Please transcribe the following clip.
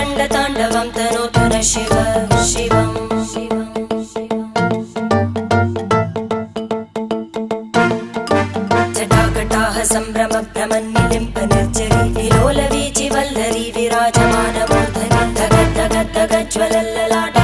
रङ्गताण्डवं तनोतु न शिव शिवम् जटाकटाः सम्भ्रमभ्रमन्निलिम्प निर्जरी विलोलवीचि वल्लरी विराजमानमूर्धनि धगद्धगद्धगज्ज्वलल्ललाट